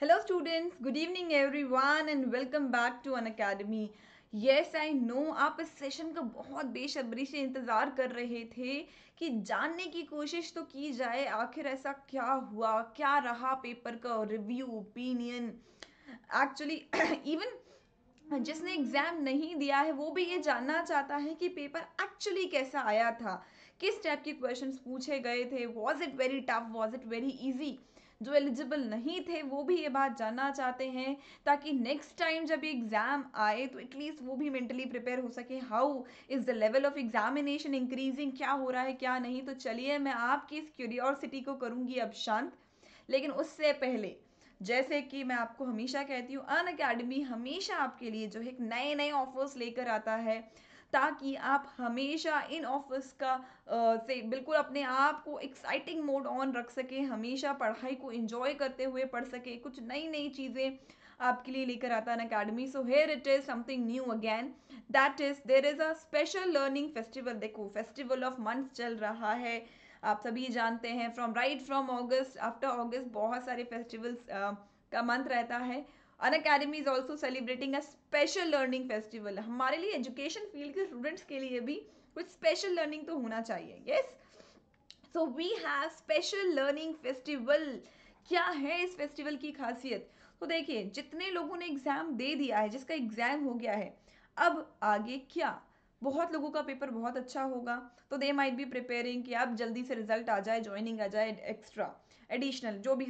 Hello students, good evening everyone and welcome back to Unacademy. Yes, I know आप इस session का बहुत बेसब्री से इंतज़ार कर रहे थे कि जानने की कोशिश तो की जाए आखिर ऐसा क्या हुआ, क्या रहा पेपर का रिव्यू, ओपिनियन। एक्चुअली इवन जिसने एग्ज़ाम नहीं दिया है वो भी ये जानना चाहता है कि पेपर एक्चुअली कैसा आया था, किस टाइप के क्वेश्चंस पूछे गए थे, was it very tough, was it very easy. जो एलिजिबल नहीं थे वो भी ये बात जानना चाहते हैं ताकि नेक्स्ट टाइम जब ये एग्ज़ाम आए तो एटलीस्ट वो भी मेंटली प्रिपेयर हो सके। How is the level of examination increasing, क्या हो रहा है क्या नहीं। तो चलिए मैं आपकी इस क्यूरियोसिटी को करूँगी अब शांत। लेकिन उससे पहले जैसे कि मैं आपको हमेशा कहती हूँ, अन अकेडमी हमेशा आपके लिए जो है नए नए ऑफर्स लेकर आता है ताकि आप हमेशा इन ऑफर्स का से बिल्कुल अपने आप को एक्साइटिंग मोड ऑन रख सके, हमेशा पढ़ाई को एंजॉय करते हुए पढ़ सके, कुछ नई नई चीज़ें आपके लिए लेकर आता है academy. So here it is something new again, that is there is a special learning festival. देखो फेस्टिवल ऑफ मंथ्स चल रहा है, आप सभी जानते हैं। फ्रॉम अगस्त, आफ्टर अगस्त बहुत सारे फेस्टिवल्स का मंथ रहता है। Unacademy is also celebrating a special learning festival. हमारे लिए एजुकेशन फील्ड के स्टूडेंट्स के लिए भी कुछ स्पेशल लर्निंग तो होना चाहिए। Yes, so we have special learning festival. क्या है इस फेस्टिवल की खासियत? तो देखिए, जितने लोगों ने एग्जाम दे दिया है, जिसका एग्जाम हो गया है, अब आगे क्या? बहुत लोगों का पेपर बहुत अच्छा होगा तो दे माइट बी प्रिपेयरिंग कि अब जल्दी से रिजल्ट आ जाए, ज्वाइनिंग आ जाए, एक्स्ट्रा एडिशनल जो भी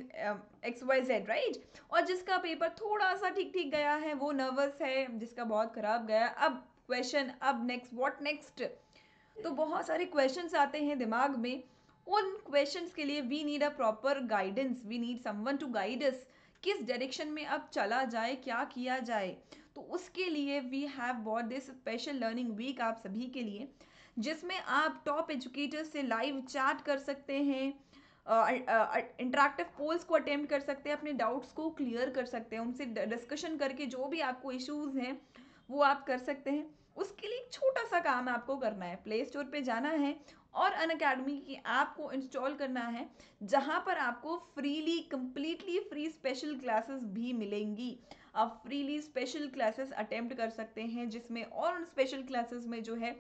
एक्स वाई जेड, राइट। और जिसका पेपर थोड़ा सा ठीक ठीक गया है वो नर्वस है, जिसका बहुत खराब गया, अब क्वेश्चन, अब नेक्स्ट, व्हाट नेक्स्ट। तो बहुत सारे क्वेश्चंस आते हैं दिमाग में। उन क्वेश्चंस के लिए we need a proper guidance, we need someone to guide us, किस डायरेक्शन में अब चला जाए, क्या किया जाए। तो उसके लिए we have bought this special learning week आप सभी के लिए, जिसमें आप टॉप एजुकेटर्स से लाइव चैट कर सकते हैं, इंटरेक्टिव पोल्स को अटेम्प्ट कर सकते हैं, अपने डाउट्स को क्लियर कर सकते हैं, उनसे डिस्कशन करके जो भी आपको इश्यूज हैं वो आप कर सकते हैं। उसके लिए एक छोटा सा काम आपको करना है, प्ले स्टोर पे जाना है और अन अकेडमी की ऐप को इंस्टॉल करना है, जहां पर आपको freely, completely free special classes भी मिलेंगी। आप फ्रीली स्पेशल क्लासेस अटेम्प्ट कर सकते हैं, जिसमें और उन स्पेशल क्लासेस में जो है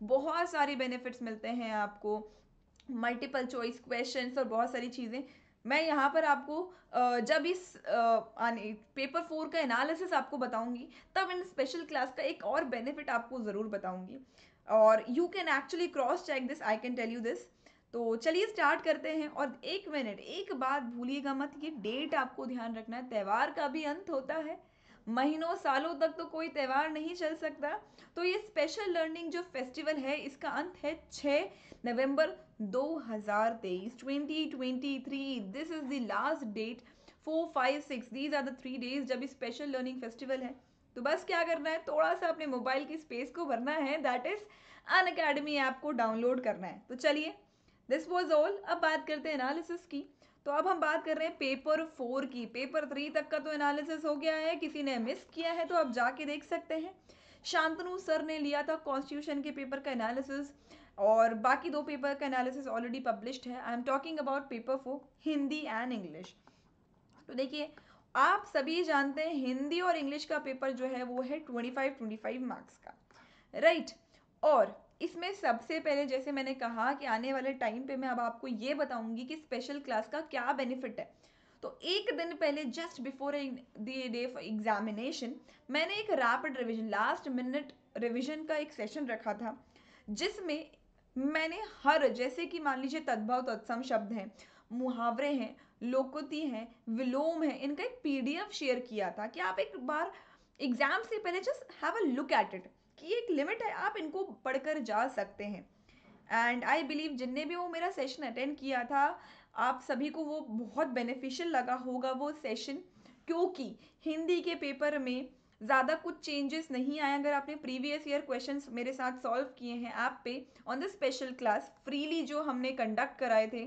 बहुत सारे बेनिफिट्स मिलते हैं आपको, मल्टीपल चॉइस क्वेश्चंस और बहुत सारी चीज़ें। मैं यहाँ पर आपको जब इस पेपर 4 का एनालिसिस आपको बताऊंगी तब इन स्पेशल क्लास का एक और बेनिफिट आपको ज़रूर बताऊंगी, और you can actually cross check this, I can tell you this. तो चलिए स्टार्ट करते हैं। और एक मिनट, एक बात भूलिएगा मत, ये डेट आपको ध्यान रखना है, त्यौहार का भी अंत होता है, महीनों सालों तक तो कोई त्यौहार नहीं चल सकता। तो ये स्पेशल लर्निंग जो फेस्टिवल है इसका अंत है 6 नवंबर 2023, 2023। This is the last date. 4, 5, 6, these are the 3 days जब स्पेशल लर्निंग फेस्टिवल है। तो बस क्या करना है, थोड़ा सा अपने मोबाइल की स्पेस को भरना है, that is Unacademy app को डाउनलोड करना है। तो चलिए, दिस वॉज ऑल। अब बात करते हैं एनालिसिस की। तो अब हम बात कर रहे हैं पेपर 4 की। पेपर 3 तक का तो एनालिसिस हो गया है, किसी ने मिस किया है तो आप जाके देख सकते हैं। शांतनु सर ने लिया था कॉन्स्टिट्यूशन के पेपर का एनालिसिस, और बाकी दो पेपर का एनालिसिस ऑलरेडी पब्लिश्ड है। I am talking about paper 4 Hindi and English. तो देखिए, आप सभी जानते हैं हिंदी और इंग्लिश का पेपर जो है वो है 25 मार्क्स का, राइट। और इसमें सबसे पहले, जैसे मैंने कहा कि आने वाले टाइम पे मैं अब आपको ये बताऊंगी कि स्पेशल क्लास का क्या बेनिफिट है। तो एक दिन पहले, just before the day for examination, मैंने एक rapid revision, last minute revision का एक सेशन रखा था, जिसमें मैंने हर, जैसे कि मान लीजिए तद्भव तत्सम शब्द हैं, मुहावरे हैं, लोकोक्ति हैं, विलोम है, इनका एक पीडीएफ शेयर किया था कि आप एक बार एग्जाम से पहले just have a look at it, कि एक लिमिट है, आप इनको पढ़कर जा सकते हैं। एंड आई बिलीव जिनने भी वो मेरा सेशन अटेंड किया था, आप सभी को वो बहुत बेनिफिशियल लगा होगा वो सेशन, क्योंकि हिंदी के पेपर में ज़्यादा कुछ चेंजेस नहीं आए। अगर आपने प्रीवियस ईयर क्वेश्चंस मेरे साथ सॉल्व किए हैं ऐप पे on the special class, freely जो हमने कंडक्ट कराए थे,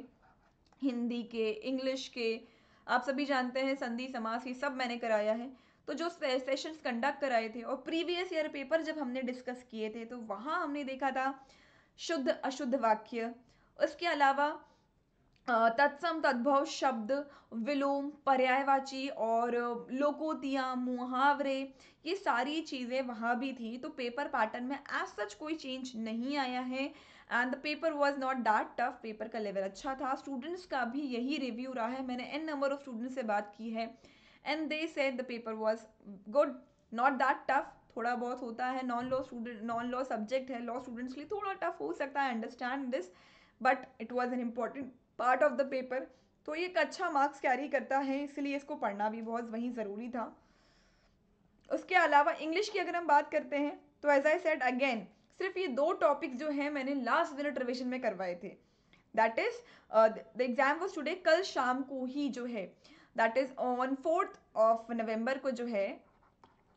हिंदी के, इंग्लिश के, आप सभी जानते हैं संधि समास, ये सब मैंने कराया है। तो जो सेशंस कंडक्ट कराए थे और प्रीवियस ईयर पेपर जब हमने डिस्कस किए थे, तो वहाँ हमने देखा था शुद्ध अशुद्ध वाक्य, उसके अलावा तत्सम तद्भव शब्द, विलोम, पर्यायवाची और लोकोतियां, मुहावरे, ये सारी चीज़ें वहाँ भी थी। तो पेपर पैटर्न में एज सच कोई चेंज नहीं आया है and the paper was not that tough. Paper का लेवल अच्छा था। स्टूडेंट्स का भी यही रिव्यू रहा है। मैंने एन नंबर ऑफ स्टूडेंट्स से बात की है and they said the paper was good, not that tough. थोड़ा बहुत होता है, नॉन लॉ सब्जेक्ट है, लॉ स्टूडेंट्स के लिए थोड़ा टफ हो सकता है, understand this, but it was an important part of the paper. तो ये एक अच्छा मार्क्स कैरी करता है, इसलिए इसको पढ़ना भी बहुत वही ज़रूरी था। उसके अलावा इंग्लिश की अगर हम बात करते हैं तो एज आई सेड अगेन, सिर्फ ये दो टॉपिक्स जो हैं मैंने लास्ट मिनट रिविजन में करवाए थे। That is the exam was today, कल शाम को ही जो है, दैट इज ऑन 4 नवंबर को जो है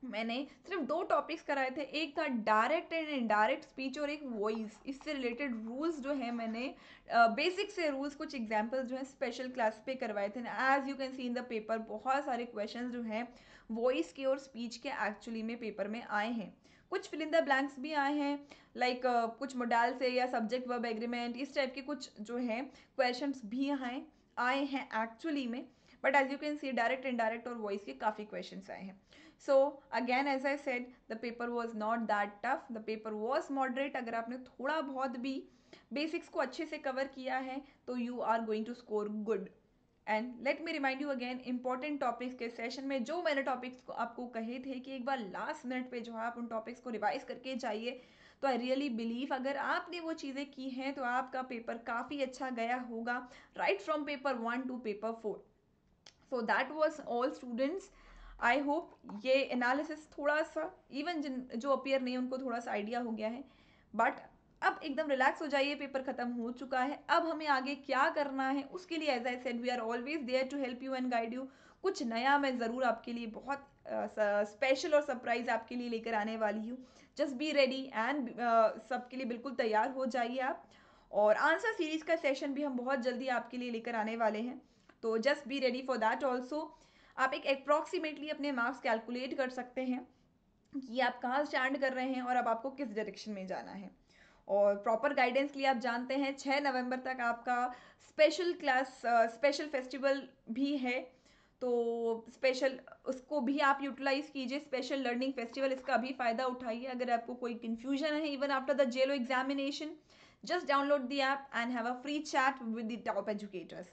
मैंने सिर्फ दो टॉपिक्स कराए थे। एक था डायरेक्ट एंड इनडायरेक्ट स्पीच और एक वॉइस। इससे रिलेटेड रूल्स जो है मैंने बेसिक से रूल्स, कुछ एग्जांपल्स जो है स्पेशल क्लास पे करवाए थे। As you can see in the paper बहुत सारे क्वेश्चंस जो हैं वॉइस के और स्पीच के एक्चुअली में पेपर में आए हैं। कुछ फिल इन द ब्लैंक्स भी आए हैं, लाइक कुछ मोडाल से या सब्जेक्ट वर्ब एग्रीमेंट, इस टाइप के कुछ जो है क्वेश्चंस भी आए हैं एक्चुअली में। But as you can see direct indirect और वॉइस के काफ़ी क्वेश्चंस आए हैं। So again as I said, the paper was not that tough, the paper was moderate। अगर आपने थोड़ा बहुत भी बेसिक्स को अच्छे से कवर किया है तो you are going to score good। And let me remind you again important topics के सेशन में जो मैंने टॉपिक्स को आपको कहे थे कि एक बार लास्ट मिनट पे जो है आप उन टॉपिक्स को रिवाइज करके जाइए। तो आई रियली बिलीव अगर आपने वो चीज़ें की हैं तो आपका पेपर काफ़ी अच्छा गया होगा, right from paper 1 to paper 4। So that was all students. I hope ये एनालिसिस थोड़ा सा इवन जिन जो अपियर नहीं उनको थोड़ा सा आइडिया हो गया है। बट अब एकदम रिलैक्स हो जाइए, पेपर खत्म हो चुका है। अब हमें आगे क्या करना है उसके लिए as I said we are always there to help you and guide you. कुछ नया मैं ज़रूर आपके लिए बहुत स्पेशल और सरप्राइज आपके लिए लेकर आने वाली हूँ। जस्ट बी रेडी एंड सबके लिए बिल्कुल तैयार हो जाइए आप। और आंसर सीरीज का सेशन भी हम बहुत जल्दी आपके लिए लेकर आने वाले हैं, तो just be ready for that also. आप एक अप्रॉक्सीमेटली अपने मार्क्स कैलकुलेट कर सकते हैं कि आप कहाँ स्टैंड कर रहे हैं और अब आपको किस डायरेक्शन में जाना है। और प्रॉपर गाइडेंस के लिए आप जानते हैं 6 नवंबर तक आपका स्पेशल क्लास स्पेशल फेस्टिवल भी है, तो स्पेशल उसको भी आप यूटिलाइज कीजिए। स्पेशल लर्निंग फेस्टिवल, इसका भी फ़ायदा उठाइए। अगर आपको कोई कन्फ्यूजन है इवन आफ्टर द जेलो examination, just download the app and have a free chat with the top educators।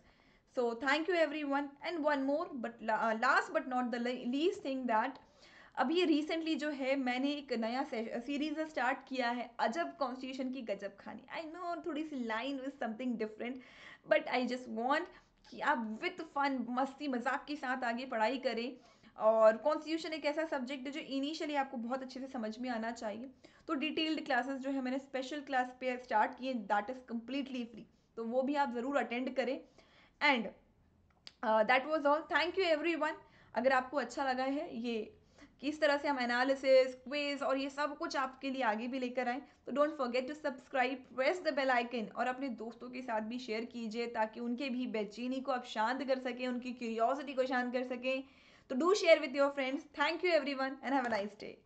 So thank you everyone। and one more but last but not the least thing that अभी recently जो है मैंने एक नया series start किया है, अजब constitution की गजब कहानी। आई नो थोड़ी सी line was something different, but I just want कि आप विथ फन मस्ती मजाक के साथ आगे पढ़ाई करें। और कॉन्स्टिट्यूशन एक ऐसा सब्जेक्ट है जो इनिशियली आपको बहुत अच्छे से समझ में आना चाहिए। तो डिटेल्ड क्लासेस जो है मैंने स्पेशल क्लास पे स्टार्ट किए, दैट इज़ कम्प्लीटली फ्री, तो वो भी आप ज़रूर अटेंड करें। And that was all, thank you everyone. अगर आपको अच्छा लगा है ये किस तरह से हम एनालिसिस क्विज और ये सब कुछ आपके लिए आगे भी लेकर आए, तो don't forget to subscribe, press the bell icon और अपने दोस्तों के साथ भी शेयर कीजिए ताकि उनके भी बेचैनी को आप शांत कर सकें, उनकी क्यूरियोसिटी को शांत कर सकें। तो do share with your friends. Thank you everyone and have a nice day.